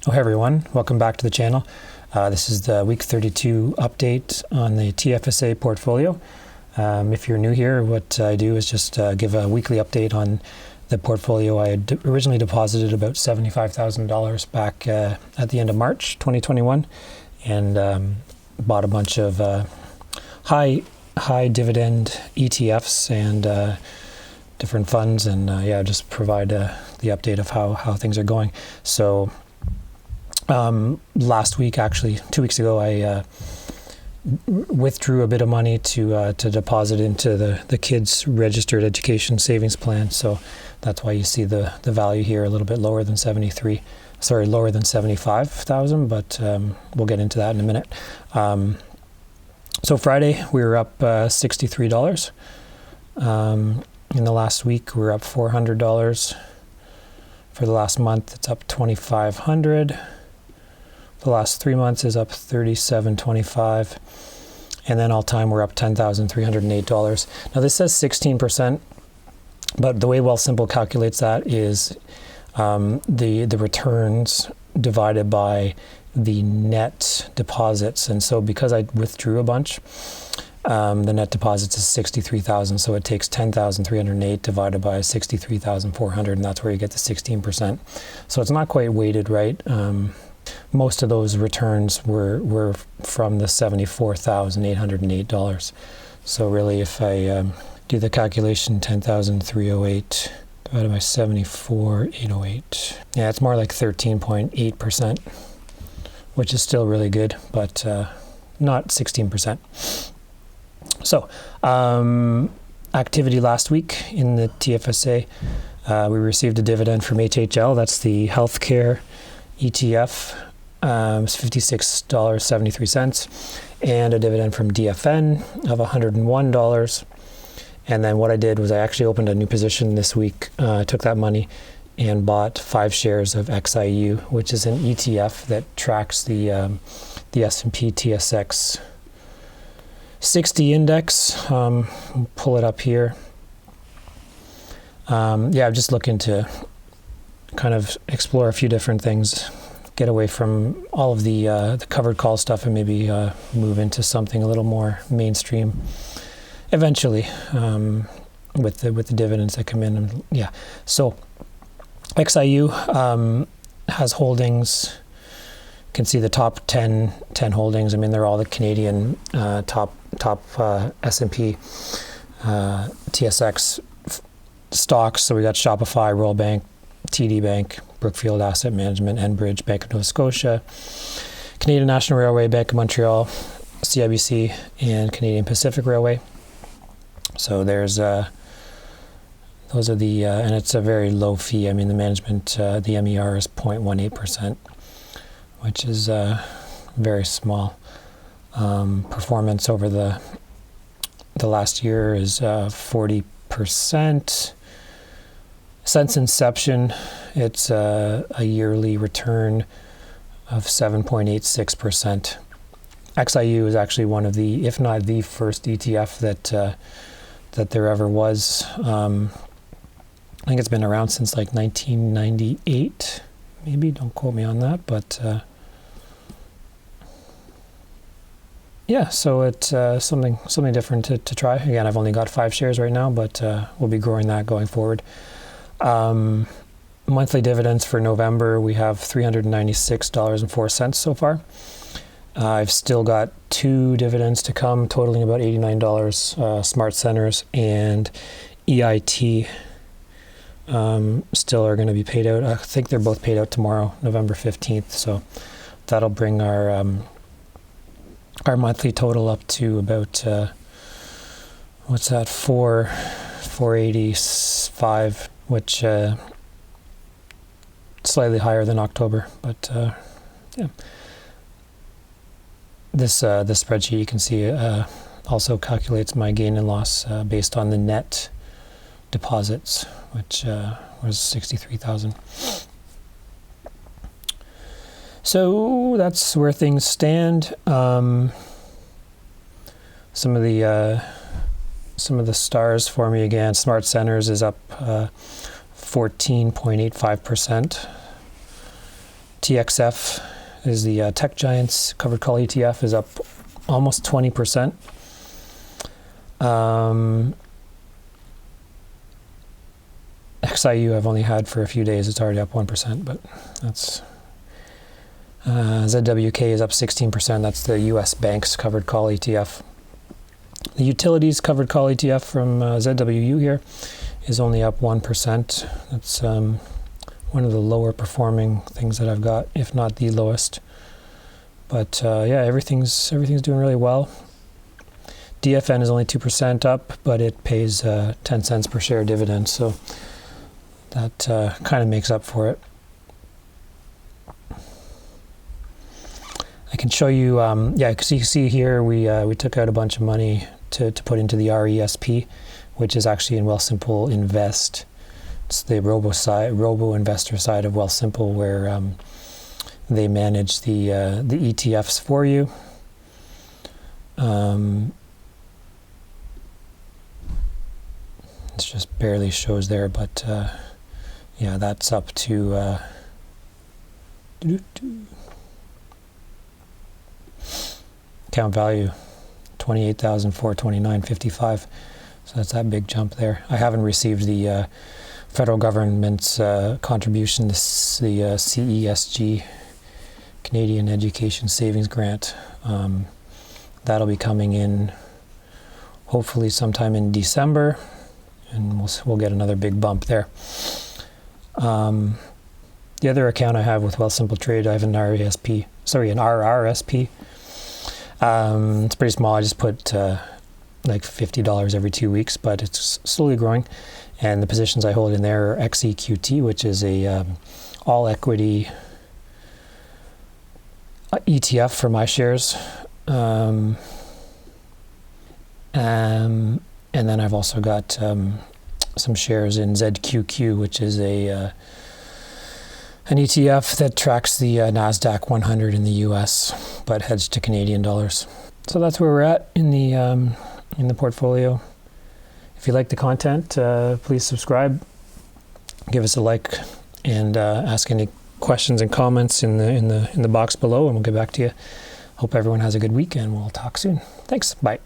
Oh, hey everyone, welcome back to the channel. This is the week 32 update on the TFSA portfolio. If you're new here, what I do is just give a weekly update on the portfolio. I had originally deposited about $75,000 back at the end of March 2021 and bought a bunch of high dividend ETFs and different funds, and just provide the update of how things are going. So last week, actually 2 weeks ago, I withdrew a bit of money to deposit into the kids' registered education savings plan. So that's why you see the value here a little bit lower than 75,000, but we'll get into that in a minute. So Friday we were up $63. In the last week we were up $400. For the last month it's up $2,500. The last 3 months is up $37.25, and then all time we're up $10,308. Now this says 16%, but the way Wealthsimple calculates that is the returns divided by the net deposits. And so because I withdrew a bunch, the net deposits is 63,000. So it takes 10,308 divided by 63,400, and that's where you get the 16%. So it's not quite weighted right. Most of those returns were from the $74,808. So really, if I do the calculation, 10,308 divided by 74,808, yeah, it's more like 13.8%, which is still really good, but not 16%. So activity last week in the TFSA, we received a dividend from HHL. That's the healthcare ETF. It's $56.73, and a dividend from DFN of $101. And then what I did was I actually opened a new position this week. I took that money and bought 5 shares of XIU, which is an ETF that tracks the S&P TSX 60 index. Pull it up here. I'm just looking to kind of explore a few different things, get away from all of the covered call stuff, and maybe move into something a little more mainstream eventually, with the dividends that come in. And so XIU has holdings. You can see the top 10 holdings. I mean, they're all the Canadian top S&P TSX stocks. So we got Shopify, Royal Bank, TD Bank, Brookfield Asset Management, Enbridge, Bank of Nova Scotia, Canadian National Railway, Bank of Montreal, CIBC, and Canadian Pacific Railway. So there's those are the and it's a very low fee. I mean, the management, the MER is 0.18%, which is very small. Performance over the last year is 40%. Since inception, it's a yearly return of 7.86%. XIU is actually one of the, if not the first ETF that there ever was. I think it's been around since like 1998, maybe. Don't quote me on that, but so it's something different to try. Again, I've only got 5 shares right now, but we'll be growing that going forward. Monthly dividends for November, we have $396.04 so far. I've still got 2 dividends to come, totaling about $89. Smart Centers and EIT still are going to be paid out. I think they're both paid out tomorrow, November 15th. So that'll bring our monthly total up to about what's that, $485, which slightly higher than October, but this spreadsheet, you can see, also calculates my gain and loss based on the net deposits, which was 63,000. So that's where things stand. Some of the stars for me again. Smart Centers is up 14.85%. TXF is the tech giants covered call ETF, is up almost 20%. XIU I've only had for a few days. It's already up 1%, but that's... ZWK is up 16%. That's the U.S. banks covered call ETF. The utilities covered call ETF from ZWU here is only up 1%. That's one of the lower performing things that I've got, if not the lowest. But yeah, everything's doing really well. DFN is only 2% up, but it pays 10 cents per share dividend, so that kind of makes up for it. I can show you, yeah, because you see here we took out a bunch of money to put into the RESP, which is actually in Wealthsimple Invest. It's the robo investor side of Wealthsimple, where they manage the ETFs for you. It just barely shows there, but yeah, that's up to account value $28,429.55. So that's that big jump there. I haven't received the federal government's contribution, the CESG, Canadian Education Savings Grant. That'll be coming in hopefully sometime in December, and we'll get another big bump there. The other account I have with Wealthsimple Trade, I have an RRSP. It's pretty small. I just put like $50 every 2 weeks, but it's slowly growing. And the positions I hold in there are XEQT, which is a all equity ETF for my shares. And then I've also got some shares in ZQQ, which is an ETF that tracks the NASDAQ 100 in the US, but hedged to Canadian dollars. So that's where we're at in the portfolio. If you like the content, please subscribe, give us a like, and ask any questions and comments in the box below, and we'll get back to you. Hope everyone has a good week, and we'll talk soon. Thanks. Bye.